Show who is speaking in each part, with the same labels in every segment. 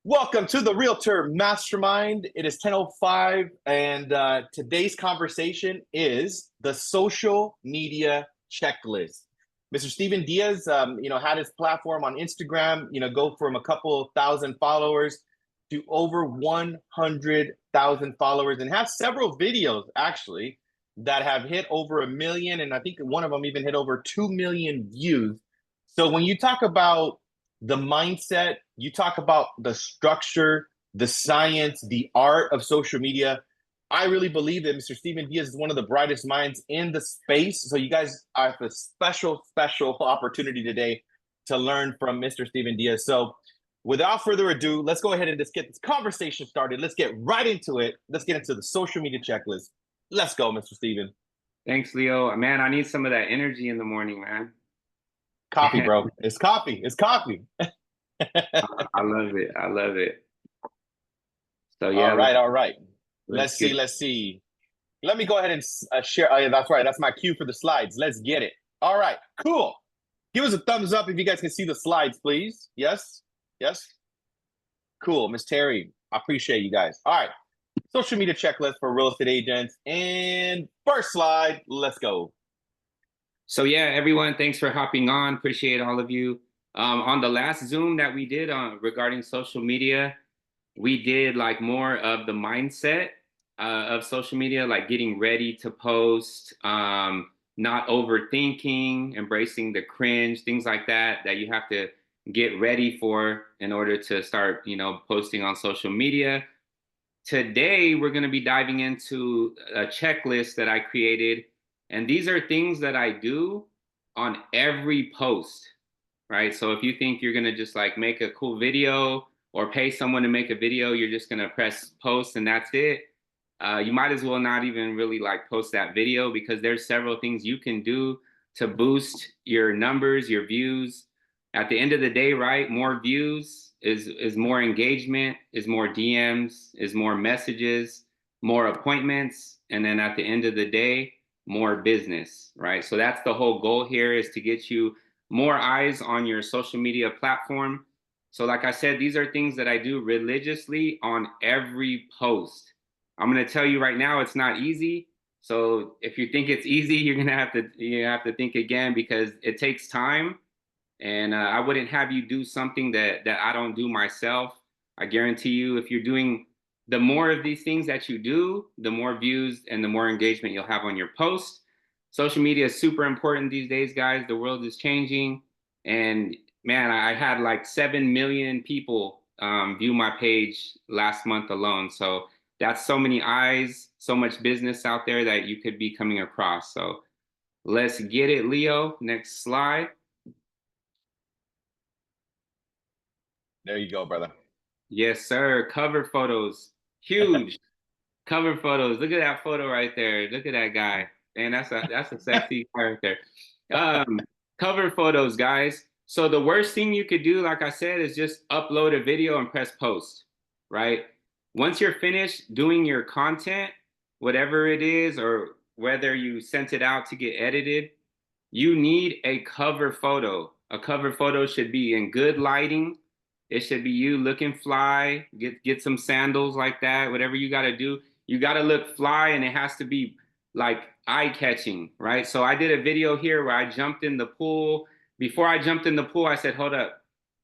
Speaker 1: Welcome to the Realtor Mastermind. It is 10:05, and today's conversation is the social media checklist. Mr. Steven Diaz, had his platform on Instagram, go from a couple thousand followers to over 100,000 followers, and has several videos actually that have hit over 1 million, and I think one of them even hit over 2 million views. So when you talk about the mindset, you talk about the structure, the science, the art of social media. I really believe that Mr. Steven Diaz is one of the brightest minds in the space. So you guys have a special opportunity today to learn from Mr. Steven Diaz. So without further ado, let's go ahead and just get this conversation started. Let's get right into it. Let's get into the social media checklist. Let's go, Mr. Steven.
Speaker 2: Thanks, Leo. Man, I need some of that energy in the morning, man.
Speaker 1: Coffee, bro. It's coffee. It's coffee.
Speaker 2: I love it. I love it. So yeah.
Speaker 1: All right. Let's see. Let me go ahead and share. Oh, yeah, that's right. That's my cue for the slides. Let's get it. All right, cool. Give us a thumbs up if you guys can see the slides, please. Yes. Cool, Miss Terry. I appreciate you guys. All right. Social media checklist for real estate agents. And first slide, let's go.
Speaker 2: So yeah, everyone, thanks for hopping on. Appreciate all of you. On the last Zoom that we did regarding social media, we did like more of the mindset of social media, like getting ready to post, not overthinking, embracing the cringe, things like that you have to get ready for in order to start, posting on social media. Today, we're going to be diving into a checklist that I created. And these are things that I do on every post, right? So if you think you're going to just like make a cool video or pay someone to make a video, you're just going to press post and that's it. You might as well not even really like post that video, because there's several things you can do to boost your numbers, your views. At the end of the day, right? More views is more engagement, is more DMs, is more messages, more appointments. And then at the end of the day, more business, right? So that's the whole goal here, is to get you more eyes on your social media platform. So like I said, these are things that I do religiously on every post. I'm going to tell you right now, it's not easy. So if you think it's easy, you're going to have to think again, because it takes time. And I wouldn't have you do something that I don't do myself. I guarantee you, if you're doing the more of these things that you do, the more views and the more engagement you'll have on your post. Social media is super important these days, guys. The world is changing. And man, I had like 7 million people view my page last month alone. So that's so many eyes, so much business out there that you could be coming across. So let's get it, Leo. Next slide.
Speaker 1: There you go, brother.
Speaker 2: Yes, sir. Cover photos. Huge. Cover photos. Look at that photo right there. Look at that guy. Man, that's a sexy guy right there. Cover photos, guys. So the worst thing you could do, like I said, is just upload a video and press post, right? Once you're finished doing your content, whatever it is, or whether you sent it out to get edited, you need a cover photo. A cover photo should be in good lighting. It should be you looking fly, get some sandals like that, whatever you got to do. You got to look fly, and it has to be like eye-catching, right? So I did a video here where I jumped in the pool. Before I jumped in the pool, I said, hold up,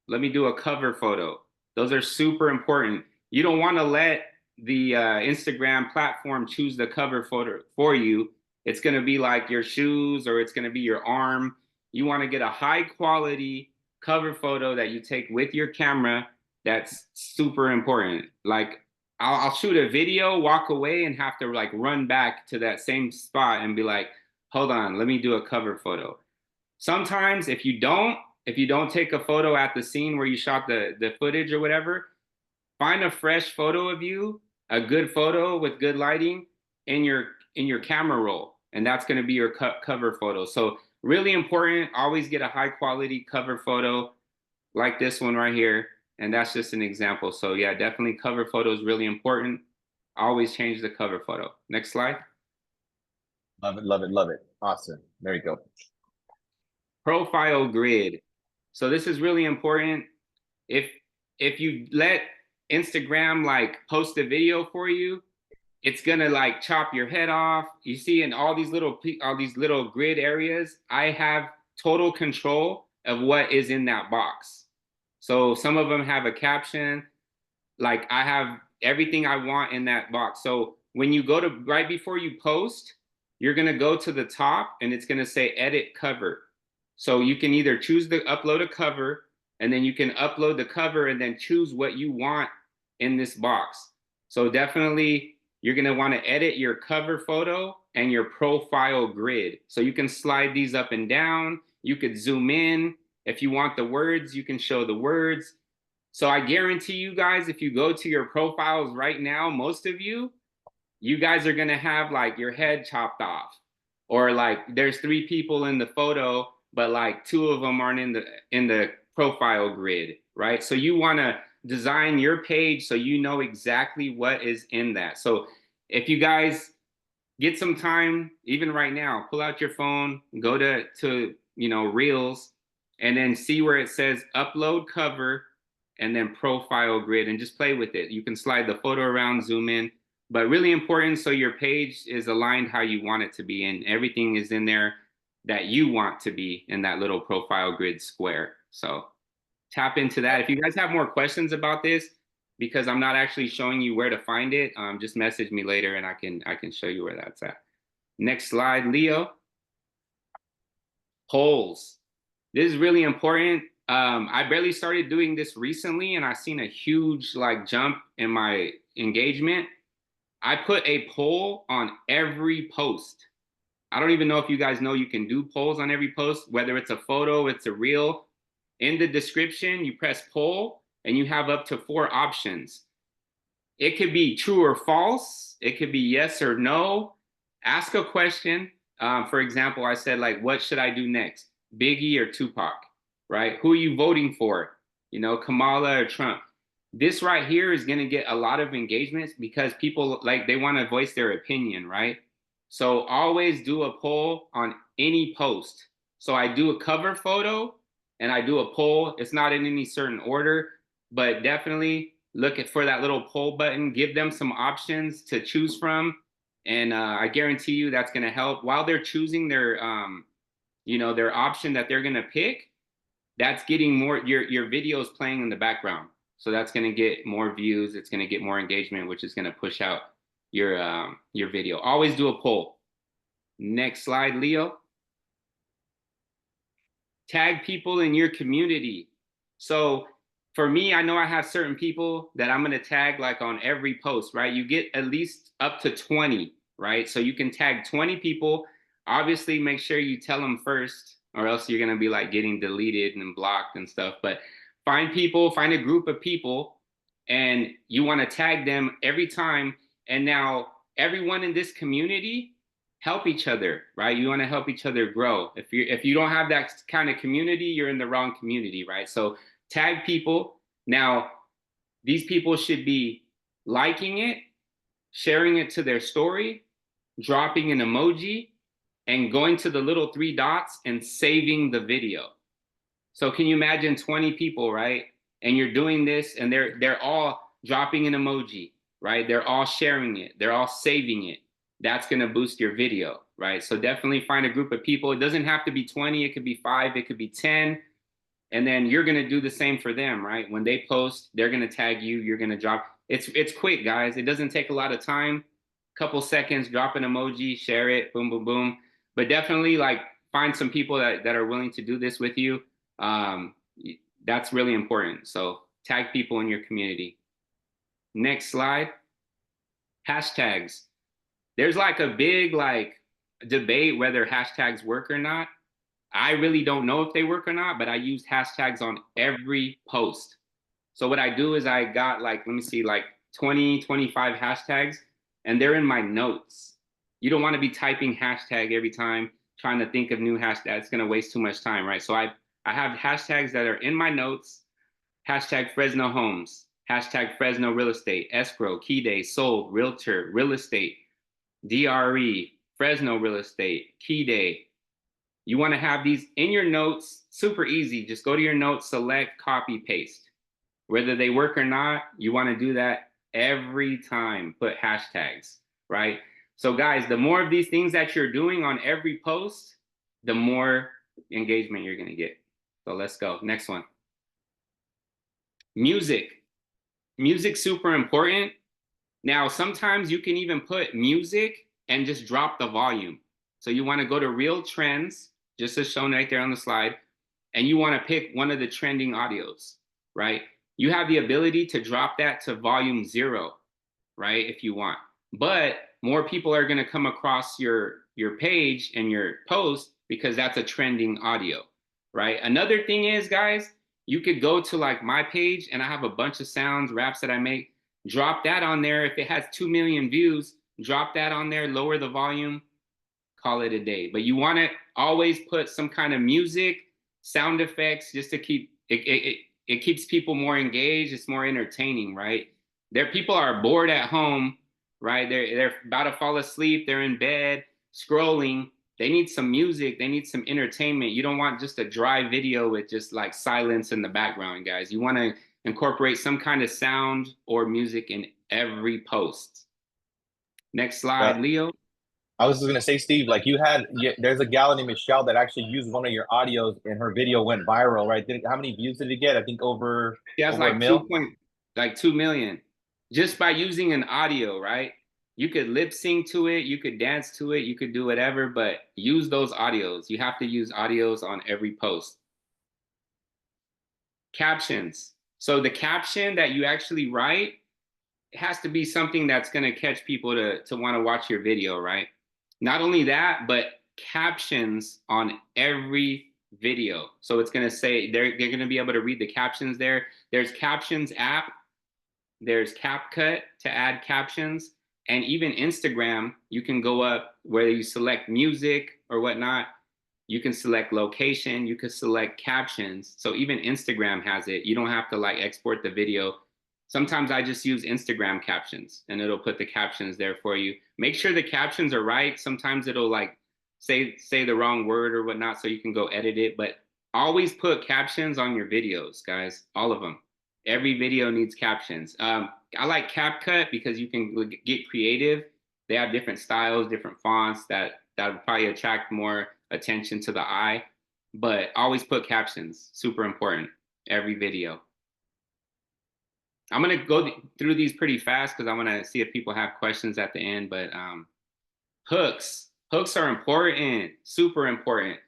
Speaker 2: let me do a cover photo. Those are super important. You don't want to let the Instagram platform choose the cover photo for you. It's going to be like your shoes, or it's going to be your arm. You want to get a high quality cover photo that you take with your camera. That's super important. Like I'll shoot a video, walk away, and have to like run back to that same spot and be like, hold on, let me do a cover photo. Sometimes if you don't take a photo at the scene where you shot the footage or whatever, find a fresh photo of you, a good photo with good lighting in your camera roll, and that's going to be your cover photo. So really important, always get a high quality cover photo like this one right here. And that's just an example. So yeah, definitely cover photo is really important. Always change the cover photo. Next slide.
Speaker 1: Love it. Awesome. There you go.
Speaker 2: Profile grid. So this is really important. If you let Instagram like post a video for you, it's gonna like chop your head off. You see, in all these little grid areas, I have total control of what is in that box. So some of them have a caption, like I have everything I want in that box. So when you go to right before you post, you're gonna go to the top and it's gonna say edit cover. So you can either choose to upload a cover, and then you can upload the cover and then choose what you want in this box. So definitely you're gonna want to edit your cover photo and your profile grid. So you can slide these up and down. You could zoom in. If you want the words, you can show the words. So I guarantee you guys, if you go to your profiles right now, most of you guys are gonna have like your head chopped off, or like there's 3 people in the photo, but like 2 of them aren't in the profile grid, right? So you want to design your page so you know exactly what is in that. So if you guys get some time, even right now, pull out your phone, go to Reels, and then see where it says upload cover and then profile grid, and just play with it. You can slide the photo around, zoom in, but really important so your page is aligned how you want it to be, and everything is in there that you want to be in that little profile grid square. So tap into that. If you guys have more questions about this, because I'm not actually showing you where to find it, just message me later and I can show you where that's at. Next slide, Leo. Polls. This is really important. I barely started doing this recently, and I've seen a huge like jump in my engagement. I put a poll on every post. I don't even know if you guys know you can do polls on every post, whether it's a photo, it's a reel. In the description, you press poll and you have up to 4 options. It could be true or false. It could be yes or no. Ask a question. For example, I said, like, what should I do next? Biggie or Tupac, right? Who are you voting for? Kamala or Trump? This right here is going to get a lot of engagements because people like they want to voice their opinion, right? So always do a poll on any post. So I do a cover photo and I do a poll. It's not in any certain order, but definitely look for that little poll button. Give them some options to choose from, and I guarantee you that's going to help while they're choosing their option that they're going to pick. That's getting more your videos playing in the background. So that's going to get more views. It's going to get more engagement, which is going to push out your video. Always do a poll. Next slide, Leo. Tag people in your community. So for me, I know I have certain people that I'm going to tag like on every post, right? You get at least up to 20, right? So you can tag 20 people. Obviously, make sure you tell them first, or else you're going to be like getting deleted and blocked and stuff. But find a group of people, and you want to tag them every time. And now everyone in this community help each other, right? You want to help each other grow. If you don't have that kind of community, you're in the wrong community, right? So tag people. Now, these people should be liking it, sharing it to their story, dropping an emoji, and going to the little 3 dots and saving the video. So can you imagine 20 people, right? And you're doing this and they're all dropping an emoji, right? They're all sharing it. They're all saving it. That's going to boost your video, right? So definitely find a group of people. It doesn't have to be 20. It could be 5. It could be 10. And then you're going to do the same for them, right? When they post, they're going to tag you. You're going to drop. It's quick, guys. It doesn't take a lot of time. Couple seconds, drop an emoji, share it, boom, boom, boom. But definitely like find some people that are willing to do this with you. That's really important. So tag people in your community. Next slide. Hashtags. There's like a big like debate whether hashtags work or not. I really don't know if they work or not, but I use hashtags on every post. So what I do is I got like, let me see, like 20, 25 hashtags, and they're in my notes. You don't want to be typing hashtag every time, trying to think of new hashtags. It's going to waste too much time, right? So I have hashtags that are in my notes. Hashtag Fresno Homes, hashtag Fresno Real Estate, escrow, key day, sold, realtor, real estate, DRE, Fresno Real Estate, key day. You want to have these in your notes, super easy. Just go to your notes, select, copy, paste. Whether they work or not, you want to do that every time. Put hashtags, right? So guys, the more of these things that you're doing on every post, the more engagement you're going to get. So let's go. Next one. Music. Music super important. Now, sometimes you can even put music and just drop the volume. So you want to go to Real Trends, just as shown right there on the slide, and you want to pick one of the trending audios, right? You have the ability to drop that to volume 0, right, if you want. But more people are going to come across your page and your post because that's a trending audio, right? Another thing is, guys, you could go to like my page and I have a bunch of sounds, raps that I make. Drop that on there. If it has 2 million views, drop that on there, lower the volume, call it a day. But you want to always put some kind of music, sound effects, just to keep it keeps people more engaged. It's more entertaining, right? There, people are bored at home, right? They're about to fall asleep. They're in bed scrolling. They need some music. They need some entertainment. You don't want just a dry video with just like silence in the background, guys. You want to incorporate some kind of sound or music in every post. Next slide, Leo.
Speaker 1: I was just gonna say, Steve, like there's a gal named Michelle that actually used one of your audios, and her video went viral, right? How many views did it get? I think over
Speaker 2: She has
Speaker 1: over a
Speaker 2: like
Speaker 1: mil.
Speaker 2: 2 million just by using an audio, right? You could lip sync to it, you could dance to it, you could do whatever, but use those audios. You have to use audios on every post. Captions. So the caption that you actually write, it has to be something that's going to catch people to want to watch your video, right? Not only that, but captions on every video. So it's going to say they're going to be able to read the captions there. There's Captions app. There's CapCut to add captions. And even Instagram, you can go up where you select music or whatnot. You can select location. You can select captions. So even Instagram has it. You don't have to like export the video. Sometimes I just use Instagram captions and it'll put the captions there for you. Make sure the captions are right. Sometimes it'll like say the wrong word or whatnot, so you can go edit it. But always put captions on your videos, guys. All of them. Every video needs captions. I like CapCut because you can get creative. They have different styles, different fonts that would probably attract more attention to the eye. But always put captions. Super important. Every video. I'm going to go through these pretty fast because I want to see if people have questions at the end. But hooks. Hooks are important, super important.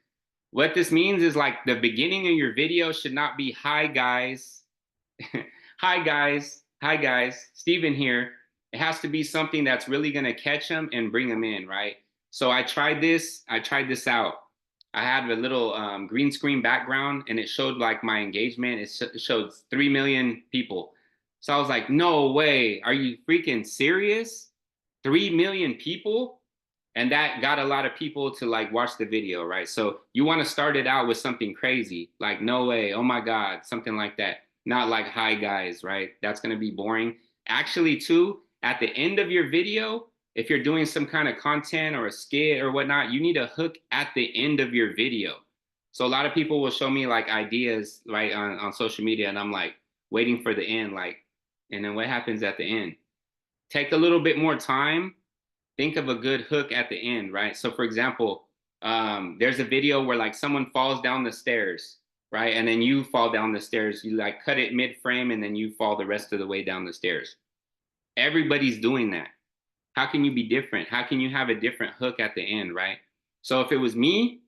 Speaker 2: What this means is like the beginning of your video should not be, hi guys, hi guys, hi guys, Steven here. It has to be something that's really going to catch them and bring them in, right? So I tried this out. I had a little green screen background and it showed like my engagement. It showed 3 million people. So I was like, no way. Are you freaking serious? 3 million people? And that got a lot of people to like watch the video, right? So you want to start it out with something crazy, like no way, oh my God, something like that. Not like, hi guys, right? That's going to be boring. Actually, too, at the end of your video, if you're doing some kind of content or a skit or whatnot, you need a hook at the end of your video. So a lot of people will show me like ideas, right, on social media, and I'm like waiting for the end, like, and then what happens at the end? Take a little bit more time. Think of a good hook at the end, right? So for example, there's a video where like someone falls down the stairs, right? And then you fall down the stairs. You like cut it mid-frame and then you fall the rest of the way down the stairs. Everybody's doing that. How can you be different? How can you have a different hook at the end, right? So if it was me,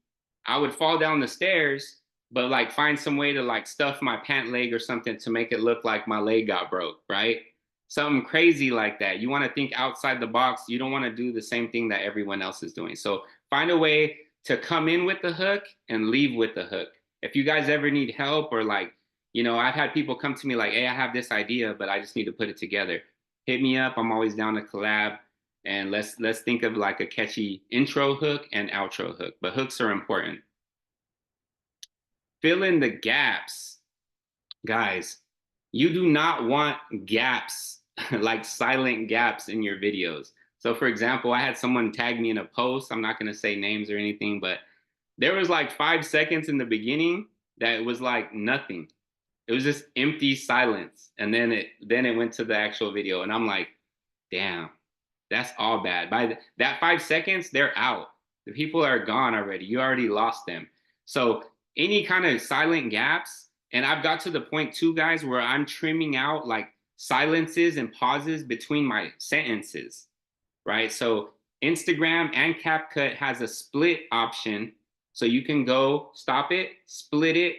Speaker 2: I would fall down the stairs, but like find some way to like stuff my pant leg or something to make it look like my leg got broke, right? Something crazy like that. You want to think outside the box. You don't want to do the same thing that everyone else is doing. So find a way to come in with the hook and leave with the hook. If you guys ever need help or like, you know, I've had people come to me like, hey, I have this idea, but I just need to put it together. Hit me up. I'm always down to collab. And let's think of like a catchy intro hook and outro hook. But hooks are important. Fill in the gaps. Guys, you do not want gaps, like silent gaps in your videos. So for example, I had someone tag me in a post. I'm not going to say names or anything, but there was like 5 seconds in the beginning that was like nothing. It was just empty silence. And then it went to the actual video. And I'm like, damn, that's all bad. By that 5 seconds, they're out. The people are gone already. You already lost them. So any kind of silent gaps, and I've got to the point too, guys, where I'm trimming out like silences and pauses between my sentences, right? So Instagram and CapCut has a split option. So you can go stop it, split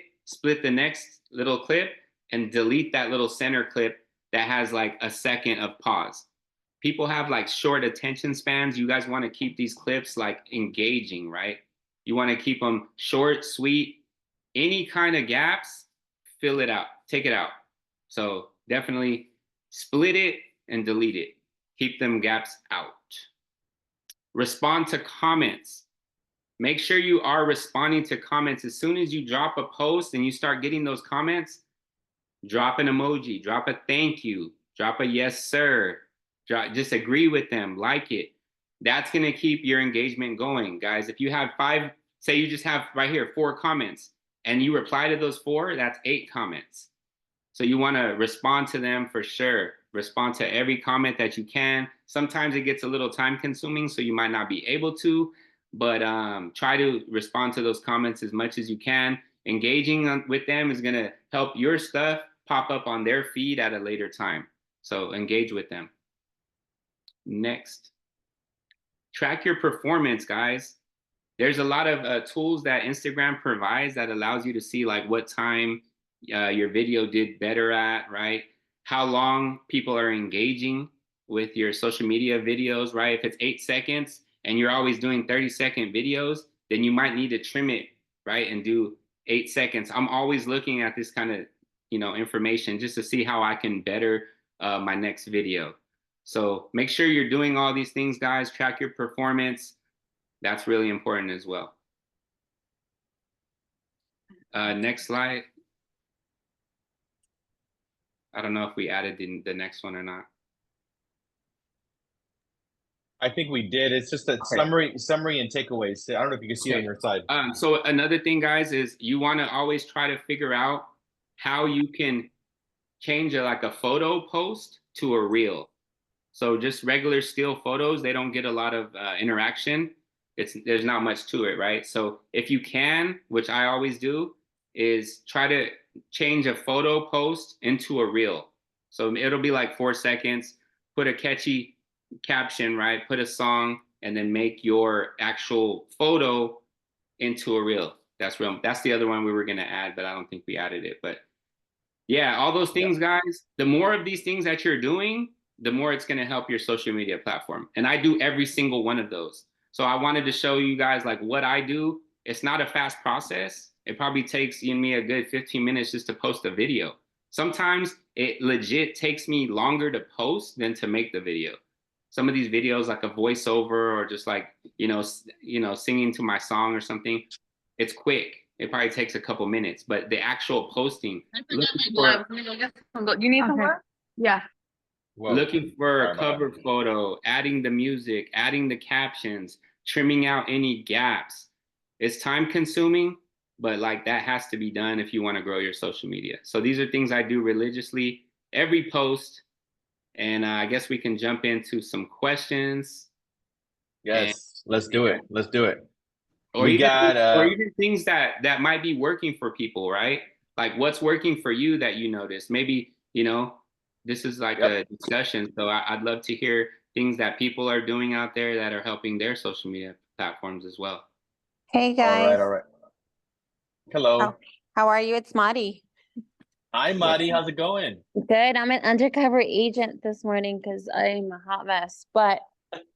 Speaker 2: the next little clip, and delete that little center clip that has like a second of pause. People have like short attention spans. You guys want to keep these clips like engaging, right? You want to keep them short, sweet. Any kind of gaps, fill it out, take it out. So definitely split it and delete it. Keep them gaps out. Respond to comments. Make sure you are responding to comments. As soon as you drop a post and you start getting those comments, drop an emoji, drop a thank you, drop a yes, sir. Just agree with them, like it. That's going to keep your engagement going, guys. If you have 5, say you just have right here 4 comments and you reply to those 4, that's 8 comments. So you want to respond to them for sure. Respond to every comment that you can. Sometimes it gets a little time consuming, so you might not be able to, but try to respond to those comments as much as you can. Engaging with them is going to help your stuff pop up on their feed at a later time. So engage with them. Next, track your performance, guys. There's a lot of tools that Instagram provides that allows you to see like what time your video did better at, right? How long people are engaging with your social media videos, right? If it's 8 seconds and you're always doing 30-second videos, then you might need to trim it, right? And do 8 seconds. I'm always looking at this kind of, information just to see how I can better my next video. So make sure you're doing all these things, guys. Track your performance. That's really important as well. Next slide. I don't know if we added the next one or not.
Speaker 1: I think we did. It's just a
Speaker 2: Okay.
Speaker 1: summary and takeaways. I don't know if you can see it on your side.
Speaker 2: So another thing, guys, is you want to always try to figure out how you can change like a photo post to a reel. So just regular still photos, they don't get a lot of interaction. There's not much to it, right? So if you can, which I always do, is try to change a photo post into a reel. So it'll be like 4 seconds, put a catchy caption, right? Put a song, and then make your actual photo into a reel. That's the other one we were gonna add, but I don't think we added it. But yeah, all those things, guys, the more of these things that you're doing, the more it's gonna help your social media platform. And I do every single one of those. So I wanted to show you guys like what I do. It's not a fast process. It probably takes you and me a good 15 minutes just to post a video. Sometimes it legit takes me longer to post than to make the video. Some of these videos, like a voiceover or just like, singing to my song or something, it's quick. It probably takes a couple minutes, but the actual posting, looking for,
Speaker 3: You need some more? Yeah.
Speaker 1: Whoa.
Speaker 2: looking for
Speaker 1: Sorry
Speaker 2: a
Speaker 1: about
Speaker 2: cover
Speaker 1: that.
Speaker 2: photo, adding the music, adding the captions, trimming out any gaps. It's time consuming, but like that has to be done if you want to grow your social media. So these are things I do religiously every post. And I guess we can jump into some questions. And
Speaker 1: Yes, let's do it. Let's do it.
Speaker 2: or
Speaker 1: We
Speaker 2: even
Speaker 1: got
Speaker 2: or even things that might be working for people, right? Like what's working for you that you notice. Maybe, this is like a discussion. So I'd love to hear things that people are doing out there that are helping their social media platforms as well.
Speaker 3: Hey guys.
Speaker 1: All right. Hello.
Speaker 3: How are you? It's Marty.
Speaker 1: Hi, Marty. How's it going?
Speaker 3: Good. I'm an undercover agent this morning because I'm a hot mess. But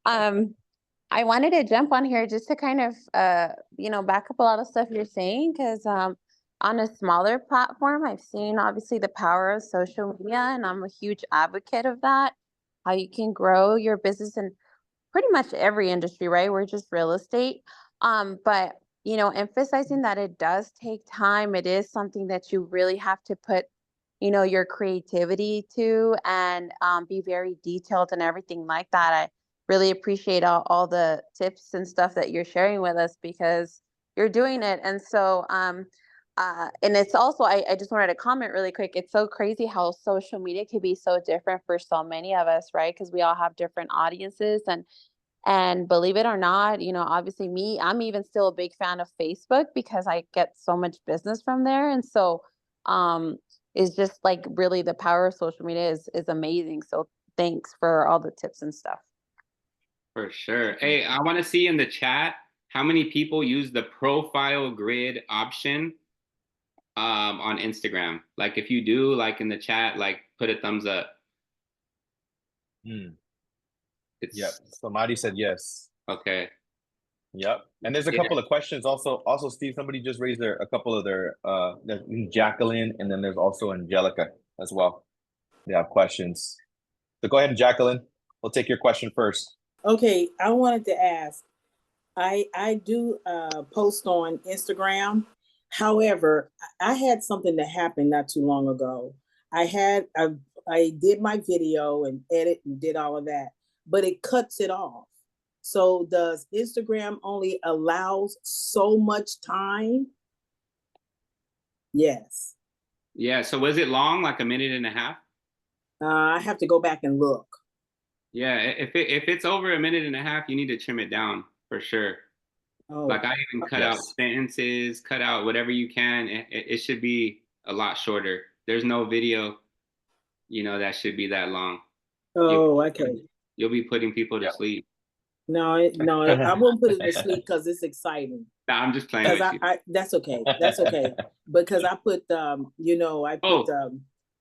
Speaker 3: I wanted to jump on here just to kind of back up a lot of stuff you're saying because on a smaller platform, I've seen obviously the power of social media, and I'm a huge advocate of that. How you can grow your business in pretty much every industry, right? We're just real estate. But emphasizing that it does take time. It is something that you really have to put, your creativity to, and be very detailed and everything like that. I really appreciate all the tips and stuff that you're sharing with us because you're doing it. And so And it's also, I just wanted to comment really quick. It's so crazy how social media can be so different for so many of us, right? Because we all have different audiences, and believe it or not, obviously me, I'm even still a big fan of Facebook because I get so much business from there. And so it's just like really the power of social media is amazing. So thanks for all the tips and stuff.
Speaker 2: For sure. Hey, I want to see in the chat how many people use the profile grid option on Instagram. Like if you do, like in the chat, like put a thumbs up.
Speaker 1: Yep. Somebody said yes.
Speaker 2: Okay.
Speaker 1: Yep. And there's a couple of questions also, Steve, somebody just raised a couple of their there's Jacqueline, and then there's also Angelica as well. They have questions. So go ahead, Jacqueline. We'll take your question first.
Speaker 4: Okay, I wanted to ask, I do post on Instagram. However, I had something that happened not too long ago. I did my video and edit and did all of that, but it cuts it off. So does Instagram only allows so much time? Yes.
Speaker 2: Yeah. So was it long, like a minute and a half?
Speaker 4: I have to go back and look.
Speaker 2: Yeah. If it's over a minute and a half, you need to trim it down for sure.
Speaker 4: Oh,
Speaker 2: like I even cut out sentences, cut out whatever you can. It should be a lot shorter. There's no video, that should be that long.
Speaker 4: Oh, okay.
Speaker 2: You'll be putting people to sleep.
Speaker 4: No, I won't put it to sleep because it's exciting.
Speaker 2: No, I'm just playing with you.
Speaker 4: That's okay. That's okay. Because I put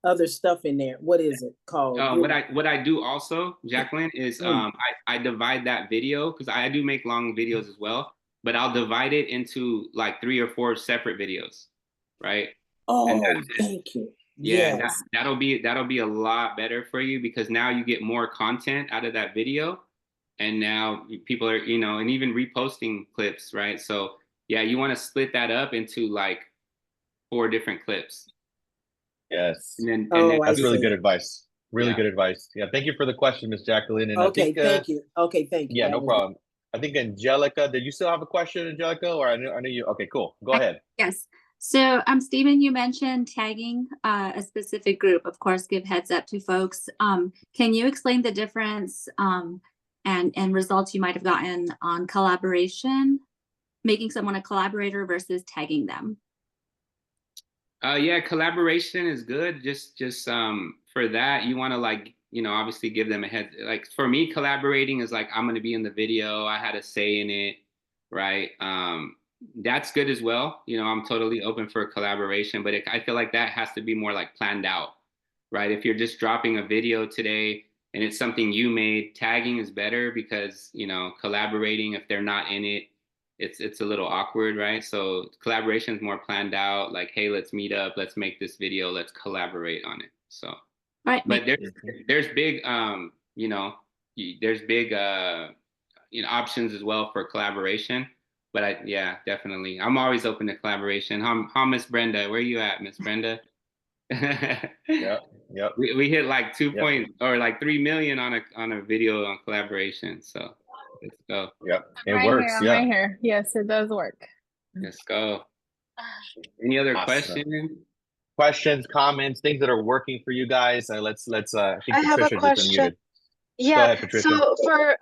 Speaker 4: other stuff in there. What is it called?
Speaker 2: What I do also, Jacqueline, is I divide that video because I do make long videos as well, but I'll divide it into like 3 or 4 separate videos, right?
Speaker 4: Oh, thank you.
Speaker 2: Yeah,
Speaker 4: yes.
Speaker 2: that'll be a lot better for you because now you get more content out of that video, and now people are and even reposting clips, right? So yeah, you want to split that up into like 4 different clips.
Speaker 1: Yes.
Speaker 2: And
Speaker 1: that's really good advice. Really good advice. Yeah. Thank you for the question, Miss Jacqueline. And
Speaker 4: okay.
Speaker 1: I think,
Speaker 4: thank you. Okay. Thank you.
Speaker 1: Yeah, no problem. I think Angelica, did you still have a question, Angelica? Or I knew you. Okay, cool. Go ahead.
Speaker 5: Yes. So, Stephen, you mentioned tagging a specific group. Of course, give heads up to folks. Can you explain the difference and results you might have gotten on collaboration, making someone a collaborator versus tagging them?
Speaker 2: Yeah, collaboration is good. Just for that, you want to obviously give them a head. Like for me, collaborating is like I'm going to be in the video. I had a say in it, right? That's good as well. I'm totally open for collaboration, but I feel like that has to be more like planned out, right? If you're just dropping a video today and it's something you made, tagging is better because collaborating, if they're not in it, it's a little awkward, right? So collaboration is more planned out, like, hey, let's meet up, let's make this video, let's collaborate on it. So
Speaker 5: right.
Speaker 2: But there's big there's big options as well for collaboration. But definitely I'm always open to collaboration. How Miss Brenda, where are you at, Miss Brenda?
Speaker 1: Yep.
Speaker 2: We hit like 3 million on a video on collaboration. So let's go.
Speaker 1: Yep. It
Speaker 6: right
Speaker 1: works.
Speaker 6: Here, I'm right here. Yes, it does work.
Speaker 2: Let's go. Any other questions?
Speaker 1: Questions, comments, things that are working for you guys? Let's I think
Speaker 7: I have a question. Yeah.
Speaker 1: Go ahead, Patricia.
Speaker 7: So for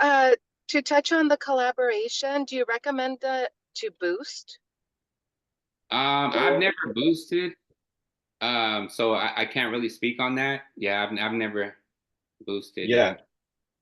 Speaker 7: to touch on the collaboration, do you recommend to boost?
Speaker 2: I've never boosted. So I can't really speak on that. Yeah, I've never boosted.
Speaker 1: Yeah.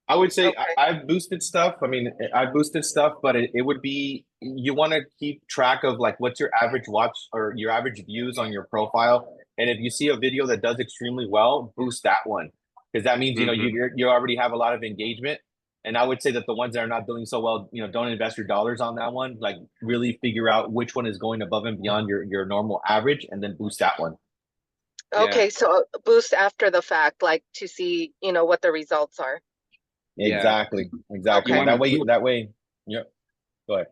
Speaker 1: I would say I've boosted stuff. I mean, I boosted stuff, but it would be, you want to keep track of like what's your average watch or your average views on your profile. And if you see a video that does extremely well, boost that one. Because that means, you already have a lot of engagement. And I would say that the ones that are not doing so well, don't invest your dollars on that one. Like really figure out which one is going above and beyond your normal average and then boost that one.
Speaker 7: Okay, yeah. So boost after the fact, like to see, what the results are.
Speaker 1: Exactly.
Speaker 7: Okay.
Speaker 1: That way. Yep. Go ahead.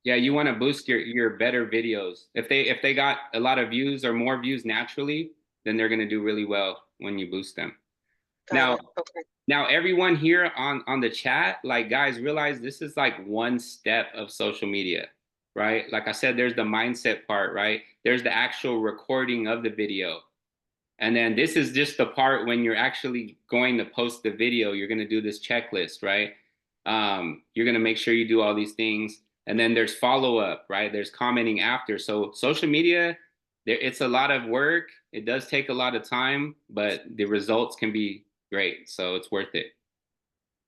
Speaker 2: Yeah, you want to boost your better videos. If they got a lot of views or more views naturally, then they're gonna do really well when you boost them. Now everyone here on the chat, like guys, realize this is like one step of social media, right? Like I said, there's the mindset part, right? there's the actual recording of the video. And then this is just the part when you're actually going to post the video, you're going to do this checklist, right? You're going to make sure you do all these things. And then there's follow up, right? There's commenting after. So social media, it's a lot of work. It does take a lot of time, but the results can be great. So it's worth it.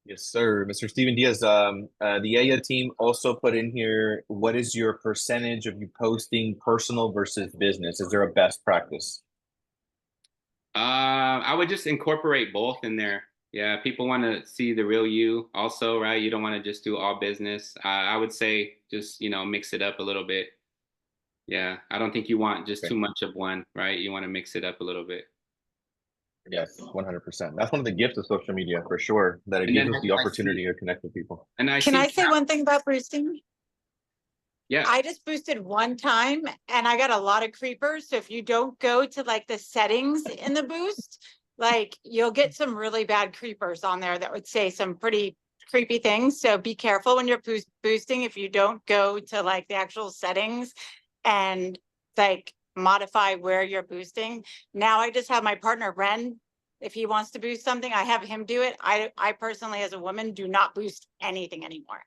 Speaker 1: Yes, sir. Mr. Steven Diaz, the AYA team also put in here, what is your percentage of you posting personal versus business? Is there a best practice?
Speaker 2: I would just incorporate both in there. Yeah, people want to see the real you also, right? You don't want to just do all business. I would say just, mix it up a little bit. Yeah, I don't think you want just
Speaker 1: Okay.
Speaker 2: too much of one, right? You want to mix it up a little bit.
Speaker 1: Yes, 100%. That's one of the gifts of social media for sure, that it
Speaker 2: And
Speaker 1: gives
Speaker 2: then
Speaker 1: us the
Speaker 2: I
Speaker 1: opportunity
Speaker 2: see,
Speaker 1: to connect with people.
Speaker 2: and I
Speaker 8: Can
Speaker 2: see
Speaker 8: I say one thing about boosting?
Speaker 2: Yeah.
Speaker 8: I just boosted one time and I got a lot of creepers. So if you don't go to like the settings in the boost, like you'll get some really bad creepers on there that would say some pretty creepy things. So be careful when you're boosting if you don't go to like the actual settings and like modify where you're boosting. Now I just have my partner Ren. If he wants to boost something, I have him do it. I personally, as a woman, do not boost anything anymore.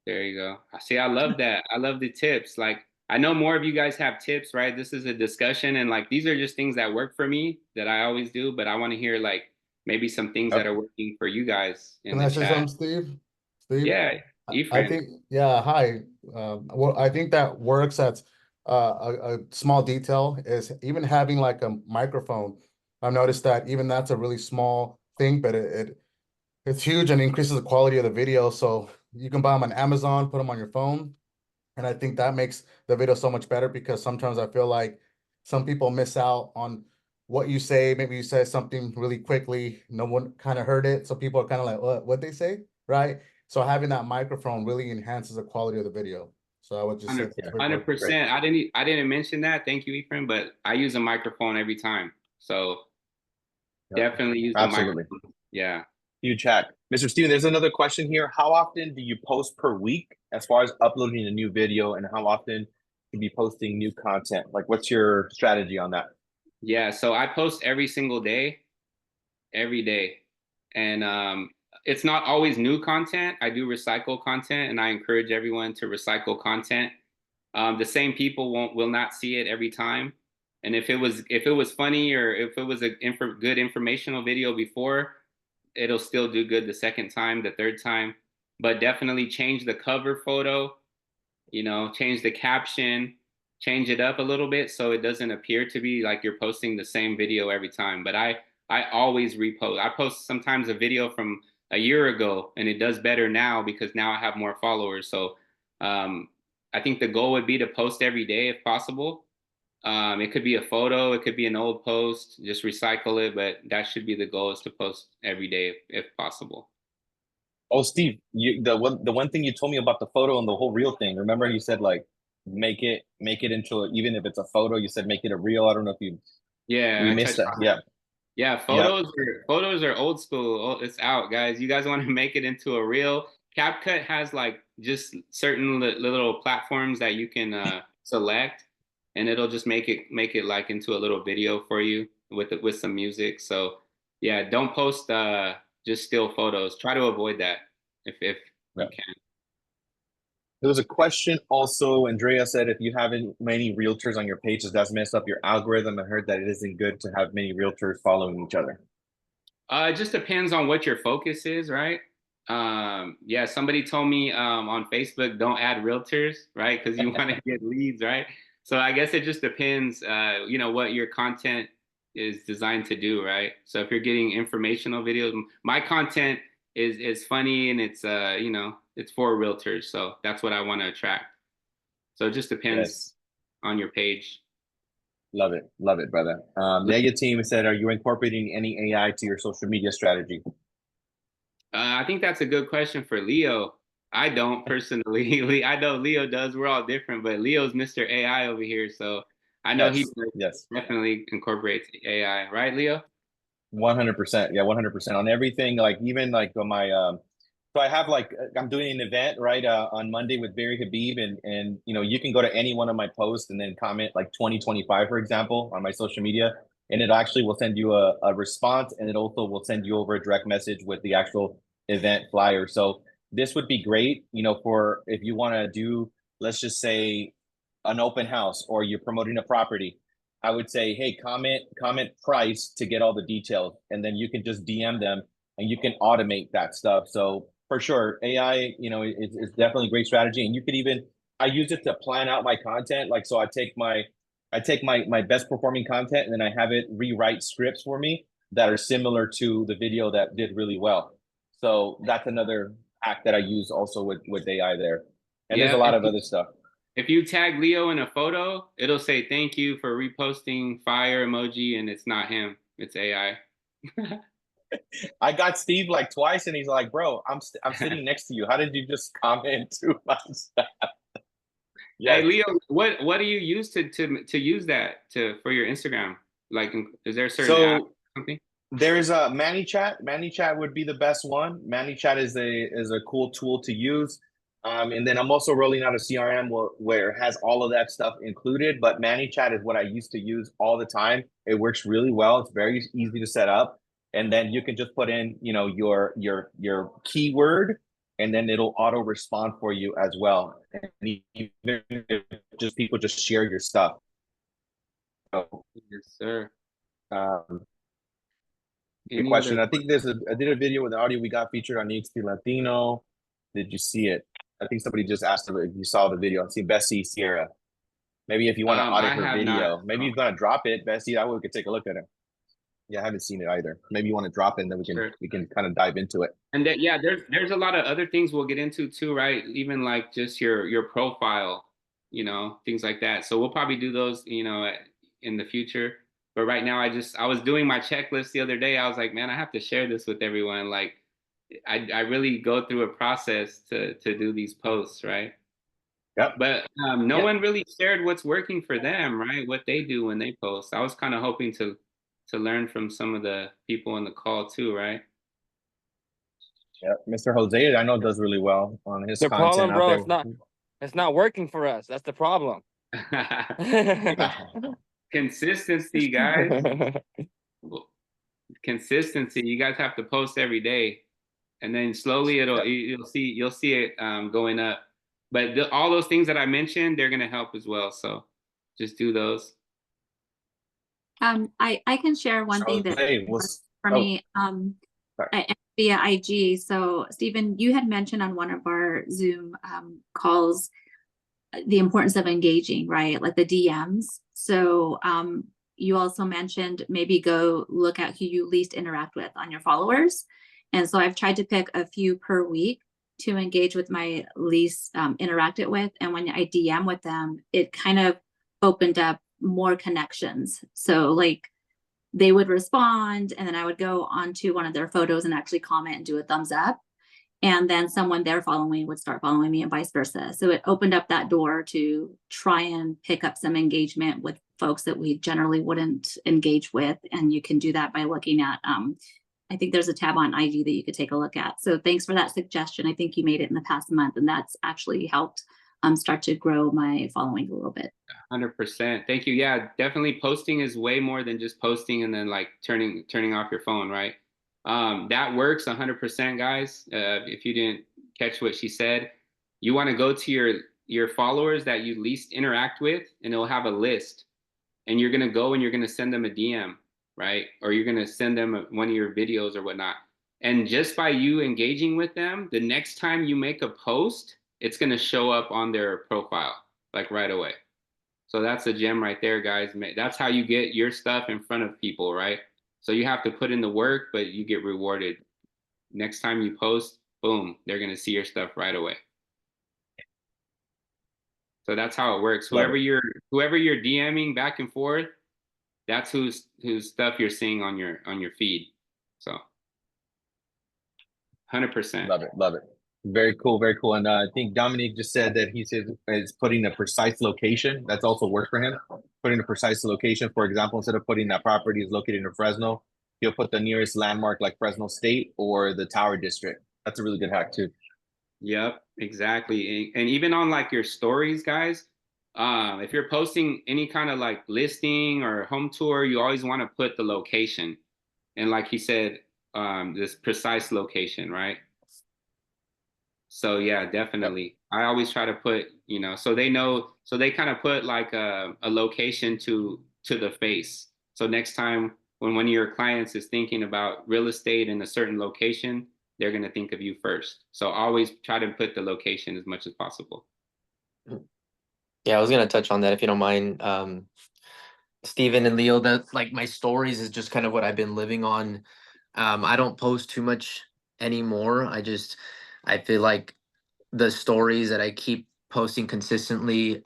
Speaker 2: There you go. See, I love that. I love the tips. Like, I know more of you guys have tips, right? This is a discussion, and like these are just things that work for me that I always do. But I want to hear like maybe some things that are working for you guys in
Speaker 9: Can
Speaker 2: the
Speaker 9: I say
Speaker 2: chat.
Speaker 9: something, Steve? Steve?
Speaker 2: Yeah,
Speaker 9: I
Speaker 2: Ephraim.
Speaker 9: think, yeah, hi. Well, I think that works. That's a small detail is even having like a microphone. I've noticed that even that's a really small thing, but it's huge and increases the quality of the video. So you can buy them on Amazon, put them on your phone. And I think that makes the video so much better because sometimes I feel like some people miss out on what you say. Maybe you say something really quickly, no one kind of heard it. So people are kind of like, what they say, right? So having that microphone really enhances the quality of the video. So I would just say,
Speaker 2: 100%. I didn't mention that. Thank you, Ephraim. But I use a microphone every time. So definitely use the microphone. Yeah.
Speaker 1: Huge hack. Mr. Steven, there's another question here. How often do you post per week as far as uploading a new video, and how often you be posting new content? Like, what's your strategy on that?
Speaker 2: Yeah, so I post every single day, every day. And it's not always new content. I do recycle content, and I encourage everyone to recycle content. The same people will not see it every time. And if it was funny or if it was a good informational video before, it'll still do good the second time, the third time. But definitely change the cover photo, change the caption, change it up a little bit so it doesn't appear to be like you're posting the same video every time. But I always repost. I post sometimes a video from a year ago and it does better now because now I have more followers. So I think the goal would be to post every day if possible. It could be a photo, it could be an old post, just recycle it, but that should be the goal, is to post every day if possible.
Speaker 1: Oh, Steve, the one thing you told me about the photo and the whole reel thing. Remember, you said like make it into even if it's a photo, you said make it a reel. I don't know if you we missed that. Yeah.
Speaker 2: Yeah, photos are old school. It's out, guys. You guys want to make it into a reel? CapCut has like just certain little platforms that you can select, and it'll just make it like into a little video for you with some music. So yeah, don't post just still photos. Try to avoid that if you can.
Speaker 1: There was a question also. Andrea said, if you have many realtors on your page, does that mess up your algorithm? I heard that it isn't good to have many realtors following each other.
Speaker 2: It just depends on what your focus is, right? Yeah, somebody told me on Facebook, don't add realtors, right? Because you want to get leads, right? So I guess it just depends, what your content is designed to do, right? So if you're getting informational videos, my content is funny and it's it's for realtors, so that's what I want to attract. So it just depends on your page.
Speaker 1: Love it, brother. The team said, are you incorporating any AI to your social media strategy?
Speaker 2: I think that's a good question for Leo. I don't personally. I know Leo does. We're all different, but Leo's Mr. AI over here, so I know he definitely incorporates AI, right, Leo?
Speaker 1: 100%. Yeah, 100% on everything. Like even like on my So I have like I'm doing an event right on Monday with Barry Habib, and you know you can go to any one of my posts and then comment like 2025 for example on my social media, and it actually will send you a response, and it also will send you over a direct message with the actual event flyer. So this would be great, you know, for if you want to do, let's just say, an open house or you're promoting a property. I would say, hey, comment price to get all the details, and then you can just DM them and you can automate that stuff. So for sure, AI, you know, is definitely a great strategy. And you could even, I use it to plan out my content. Like, so I take my best performing content and then I have it rewrite scripts for me that are similar to the video that did really well. So that's another hack that I use also with AI there. And there's a lot of other stuff.
Speaker 2: If you tag Leo in a photo, it'll say thank you for reposting fire emoji, and it's not him, it's AI.
Speaker 1: I got Steve like twice, and he's like, "Bro, I'm sitting next to you. How did you just comment to my stuff?"
Speaker 2: Yeah. Hey Leo, what do you use to use that for your Instagram? Like, is there a certain app or something?
Speaker 1: There's a ManyChat. ManyChat would be the best one. ManyChat is a cool tool to use. And then I'm also rolling out a CRM where it has all of that stuff included. But ManyChat is what I used to use all the time. It works really well. It's very easy to set up. And then you can just put in, you know, your keyword, and then it'll auto respond for you as well. And even if just people just share your stuff. So,
Speaker 2: yes, sir.
Speaker 1: Good question. I think I did a video with the audio we got featured on EXP Latino. Did you see it? I think somebody just asked if you saw the video. I see Bessie Sierra. Maybe if you want to audit her video, maybe you're gonna drop it, Bessie. That way we could take a look at it. Yeah, I haven't seen it either. Maybe you want to drop it, and then we can kind of dive into it.
Speaker 2: And that, yeah, there's a lot of other things we'll get into too, right? Even like just your profile, you know, things like that. So we'll probably do those, you know, in the future. But right now, I was doing my checklist the other day. I was like, man, I have to share this with everyone. Like, I really go through a process to do these posts, right?
Speaker 1: Yep.
Speaker 2: But no one really shared what's working for them, right? What they do when they post. I was kind of hoping to learn from some of the people on the call too, right?
Speaker 1: Yeah, Mr. Jose, I know does really well on his content
Speaker 10: problem, bro.
Speaker 1: out there.
Speaker 10: It's not working for us. That's the problem.
Speaker 2: Consistency, guys. Consistency. You guys have to post every day, and then slowly you'll see it going up. But all those things that I mentioned, they're gonna help as well. So just do those.
Speaker 5: I can share one thing that for me via IG. So Stephen, you had mentioned on one of our Zoom calls the importance of engaging, right? Like the DMs. So you also mentioned maybe go look at who you least interact with on your followers. And so I've tried to pick a few per week to engage with my least interacted with. And when I DM with them, it kind of opened up more connections. So like they would respond, and then I would go onto one of their photos and actually comment and do a thumbs up. And then someone they're following would start following me and vice versa. So it opened up that door to try and pick up some engagement with folks that we generally wouldn't engage with. And you can do that by looking at, I think there's a tab on IG that you could take a look at. So thanks for that suggestion. I think you made it in the past month, and that's actually helped start to grow my following a little bit.
Speaker 2: 100%. Thank you. Yeah, definitely posting is way more than just posting and then like turning off your phone, right? That works 100%, guys. If you didn't catch what she said, you want to go to your followers that you least interact with, and it'll have a list, and you're going to go and you're going to send them a DM, right? Or you're going to send them one of your videos or whatnot. And just by you engaging with them, the next time you make a post, it's going to show up on their profile, like right away. So that's a gem right there, guys. That's how you get your stuff in front of people, right? So you have to put in the work, but you get rewarded. Next time you post, boom, they're going to see your stuff right away. So that's how it works. Whoever you're DMing back and forth, that's whose stuff you're seeing on your feed. So 100%.
Speaker 1: Love it. Very cool, very cool. And I think Dominique just said that he said is putting a precise location. That's also worked for him. Putting a precise location. For example, instead of putting that property is located in Fresno, he'll put the nearest landmark like Fresno State or the Tower District. That's a really good hack too.
Speaker 2: Yep, exactly. And even on like your stories, guys, if you're posting any kind of like listing or home tour, you always want to put the location. And like he said, this precise location, right? So yeah, definitely. I always try to put, so they know, so they kind of put like a location to the face. So next time when one of your clients is thinking about real estate in a certain location, they're going to think of you first. So always try to put the location as much as possible.
Speaker 11: Yeah, I was gonna touch on that if you don't mind. Steven and Leo, that like my stories is just kind of what I've been living on. I don't post too much anymore. I feel like the stories that I keep posting consistently,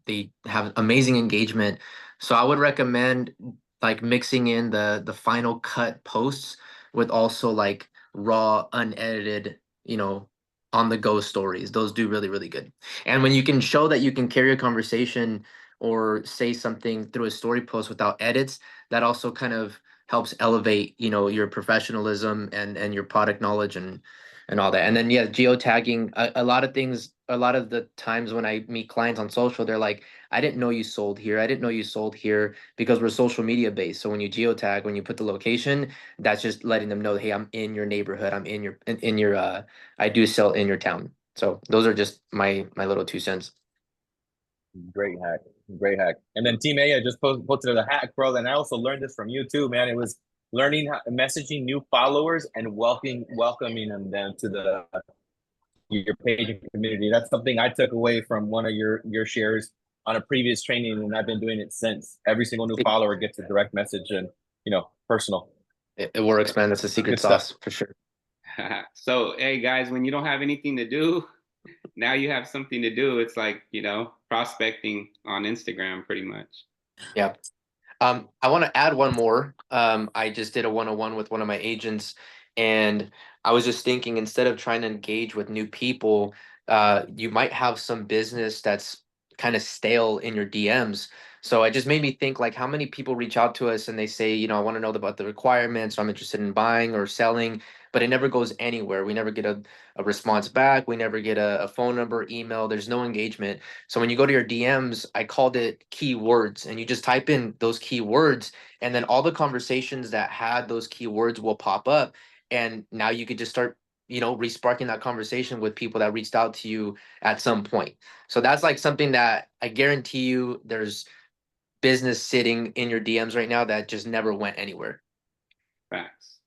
Speaker 11: they have amazing engagement. So I would recommend like mixing in the final cut posts with also like raw, unedited, on the go stories. Those do really, really good. And when you can show that you can carry a conversation or say something through a story post without edits, that also kind of helps elevate, your professionalism and your product knowledge and all that. And then yeah, geotagging, a lot of things, a lot of the times when I meet clients on social, they're like, I didn't know you sold here. I didn't know you sold here, because we're social media based. So when you geotag, when you put the location, that's just letting them know, hey, I'm in your neighborhood. I'm in your I do sell in your town. So those are just my little 2 cents.
Speaker 1: Great hack. Great hack. And then Team A, I just posted a hack, bro. And I also learned this from you too, man. It was learning how, messaging new followers and welcoming them to your page and community. That's something I took away from one of your shares on a previous training, and I've been doing it since. Every single new follower gets a direct message and personal.
Speaker 11: It works, man. That's a secret
Speaker 1: Good stuff.
Speaker 11: sauce for sure.
Speaker 2: So, hey guys, when you don't have anything to do, now you have something to do. It's like, prospecting on Instagram pretty much.
Speaker 11: Yeah. I want to add one more. I just did a 101 with one of my agents, and I was just thinking, instead of trying to engage with new people, you might have some business that's kind of stale in your DMs. So it just made me think, like, how many people reach out to us and they say, I want to know about the requirements, or I'm interested in buying or selling, but it never goes anywhere. We never get a response back. We never get a phone number, email. There's no engagement. So when you go to your DMs, I called it keywords, and you just type in those keywords, and then all the conversations that had those keywords will pop up. And now you could just start, resparking that conversation with people that reached out to you at some point. So that's like something that I guarantee you there's business sitting in your DMs right now that just never went anywhere.
Speaker 2: Facts.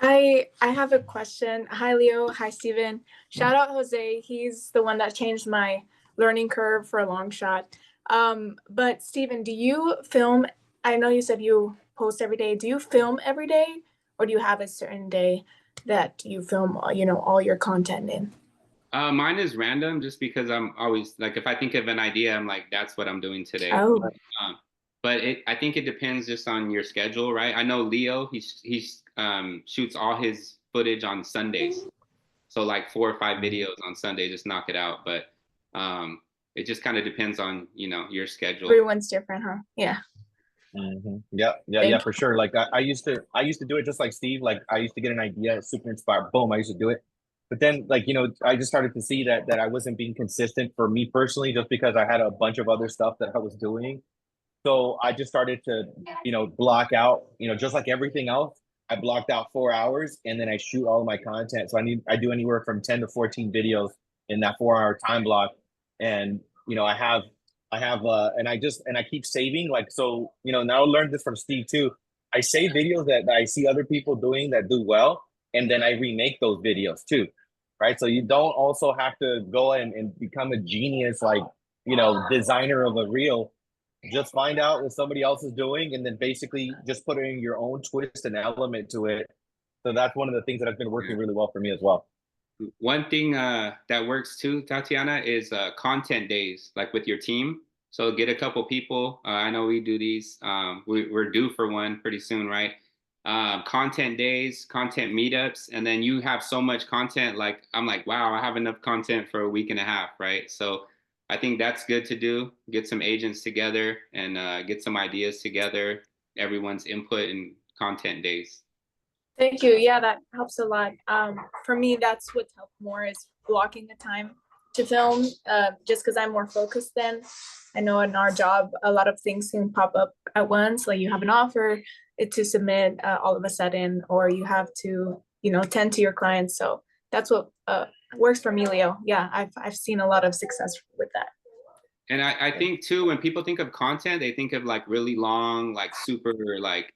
Speaker 6: I have a question. Hi, Leo. Hi, Steven. Shout out Jose. He's the one that changed my learning curve for a long shot. But Steven, do you film? I know you said you post every day. Do you film every day, or do you have a certain day that you film, all your content in?
Speaker 2: Mine is random, just because I'm always like, if I think of an idea, I'm like, that's what I'm doing today.
Speaker 6: Oh,
Speaker 2: But I think it depends just on your schedule, right? I know Leo, he's shoots all his footage on Sundays. So like 4 or 5 videos on Sunday, just knock it out. But it just kind of depends on, your schedule.
Speaker 6: everyone's different, huh? Yeah.
Speaker 1: Mm-hmm. Yeah, for sure. Like I used to do it just like Steve. Like I used to get an idea, super inspired, boom, I used to do it. But then, like, I just started to see that I wasn't being consistent for me personally, just because I had a bunch of other stuff that I was doing. So I just started to, block out, just like everything else. I blocked out 4 hours, and then I shoot all of my content. So I do anywhere from 10 to 14 videos in that 4 hour time block. And, and I keep saving, like, so, now I learned this from Steve too. I save videos that I see other people doing that do well, and then I remake those videos too. Right. So you don't also have to go and become a genius, like, designer of a reel. Just find out what somebody else is doing, and then basically just put in your own twist and element to it. So that's one of the things that has been working really well for me as well.
Speaker 2: One thing that works too, Tatiana, is content days, like with your team. So get a couple people. I know we do these. We're due for one pretty soon, right? Content days, content meetups, and then you have so much content. Like I'm like, wow, I have enough content for a week and a half, right? So I think that's good to do. Get some agents together and get some ideas together. Everyone's input in content days.
Speaker 6: Thank you. Yeah, that helps a lot. For me, that's what's helped more is blocking the time to film, just because I'm more focused then. I know in our job, a lot of things can pop up at once, like you have an offer to submit all of a sudden, or you have to, tend to your clients. So that's what works for me, Leo. Yeah, I've seen a lot of success with that.
Speaker 2: And I think too, when people think of content, they think of like really long, like super like,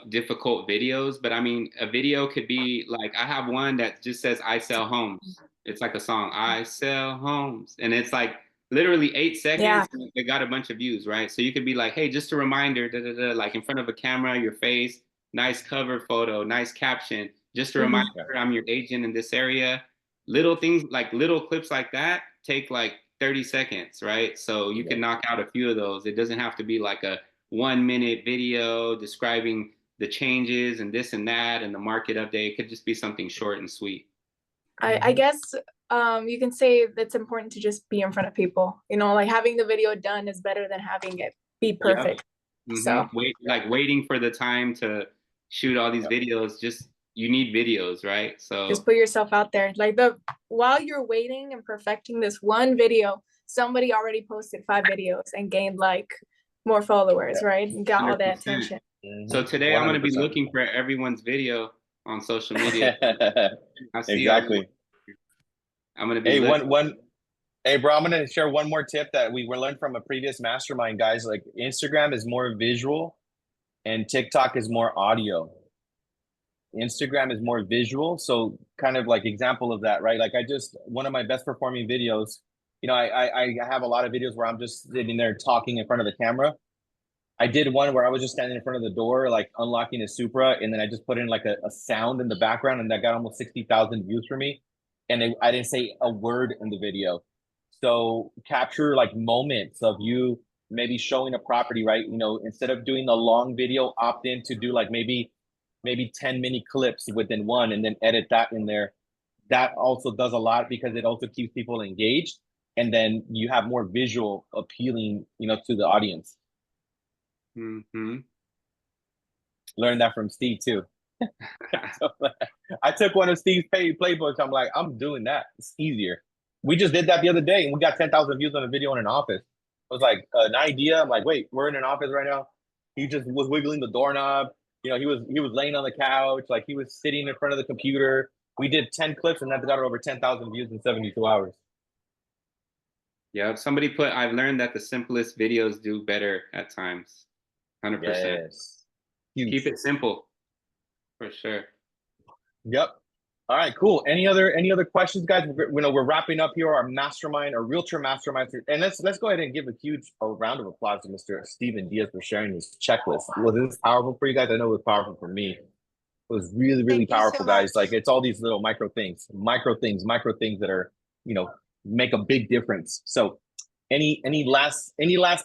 Speaker 2: difficult videos. But I mean, a video could be like, I have one that just says, I sell homes. It's like a song, I sell homes. And it's like literally 8 seconds.
Speaker 6: Yeah.
Speaker 2: And it got a bunch of views, right? So you could be like, hey, just a reminder, like in front of a camera, your face, nice cover photo, nice caption, just a reminder, I'm your agent in this area. Little things like little clips like that take like 30 seconds, right? So you can knock out a few of those. It doesn't have to be like a 1-minute video describing the changes and this and that and the market update. It could just be something short and sweet.
Speaker 6: I guess you can say that's important to just be in front of people. Like having the video done is better than having it be perfect.
Speaker 2: Yep.
Speaker 6: So
Speaker 2: waiting for the time to shoot all these videos, just you need videos, right? So
Speaker 6: just put yourself out there. Like while you're waiting and perfecting this one video, somebody already posted 5 videos and gained like more followers, right? And got 100%. All that attention.
Speaker 2: So today 100%. I'm going to be looking for everyone's video on social media.
Speaker 1: Exactly.
Speaker 2: I'm going to be
Speaker 1: Hey, bro, I'm going to share one more tip that we learned from a previous mastermind, guys. Like Instagram is more visual and TikTok is more audio. Instagram is more visual. So kind of like example of that, right? Like one of my best performing videos, I have a lot of videos where I'm just sitting there talking in front of the camera. I did one where I was just standing in front of the door, like unlocking a Supra. And then I just put in like a sound in the background and that got almost 60,000 views for me. And I didn't say a word in the video. So capture like moments of you maybe showing a property, right? Instead of doing the long video, opt in to do like maybe 10 mini clips within one and then edit that in there. That also does a lot because it also keeps people engaged. And then you have more visual appealing, to the audience.
Speaker 2: Mm-hmm.
Speaker 1: Learned that from Steve too. I took one of Steve's playbooks. I'm like, I'm doing that. It's easier. We just did that the other day and we got 10,000 views on a video in an office. It was like an idea. I'm like, wait, we're in an office right now. He just was wiggling the doorknob. He was laying on the couch. Like he was sitting in front of the computer. We did 10 clips and that got over 10,000 views in 72 hours.
Speaker 2: Yeah, somebody put, I've learned that the simplest videos do better at times. 100%.
Speaker 1: Yes.
Speaker 2: Keep it simple. For sure.
Speaker 1: Yep. All right, cool. Any other questions, guys? We're wrapping up here our mastermind, our realtor mastermind, and let's go ahead and give a round of applause to Mr. Steven Diaz for sharing his checklist. Was this powerful for you guys? I know it was powerful for me. It was really, really powerful, guys. Like it's all these little micro things that are, make a big difference. So, any last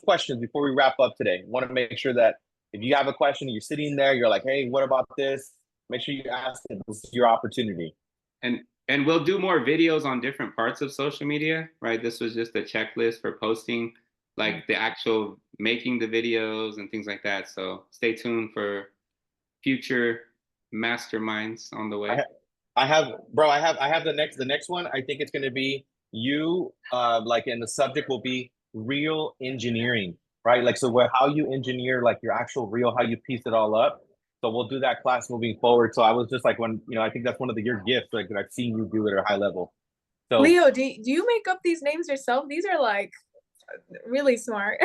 Speaker 1: questions before we wrap up today? Want to make sure that if you have a question, you're sitting there, you're like, hey, what about this? Make sure you ask it. This is your opportunity.
Speaker 2: And we'll do more videos on different parts of social media, right? This was just a checklist for posting, like the actual making the videos and things like that. So stay tuned for future masterminds on the way.
Speaker 1: I have the next one. I think it's going to be you, and the subject will be real engineering, right? Like, so how you engineer, like your actual reel, how you piece it all up. So we'll do that class moving forward. So I was just like, I think that's one of your gifts, like that I've seen you do it at a high level. So
Speaker 6: Leo, do you make up these names yourself? These are like really smart.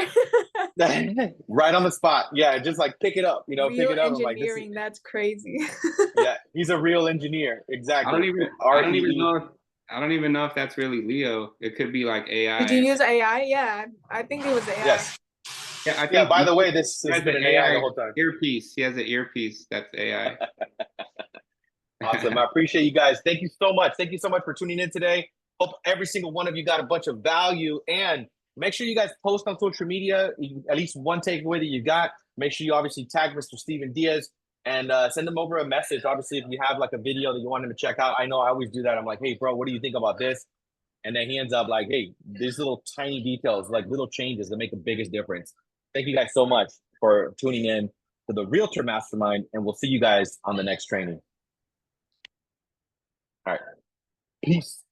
Speaker 1: Right on the spot. Yeah, just like pick it up,
Speaker 6: real
Speaker 1: pick it up.
Speaker 6: Engineering, like, that's crazy.
Speaker 1: Yeah, he's a real engineer. Exactly.
Speaker 2: I don't even know if that's really Leo. It could be like AI.
Speaker 6: Did you use AI? Yeah, I think it was AI.
Speaker 1: Yes.
Speaker 2: Yeah, I think.
Speaker 1: Yeah. By the way, this has been an AI the whole time.
Speaker 2: Earpiece. He has an earpiece. That's AI.
Speaker 1: Awesome. I appreciate you guys. Thank you so much. Thank you so much for tuning in today. Hope every single one of you got a bunch of value, and make sure you guys post on social media at least one takeaway that you got. Make sure you obviously tag Mr. Steven Diaz and send him over a message. Obviously, if you have like a video that you want him to check out, I know I always do that. I'm like, hey, bro, what do you think about this? And then he ends up like, hey, these little tiny details, like little changes that make the biggest difference. Thank you guys so much for tuning in to to the Realtor Mastermind, and we'll see you guys on the next training. All right. Peace.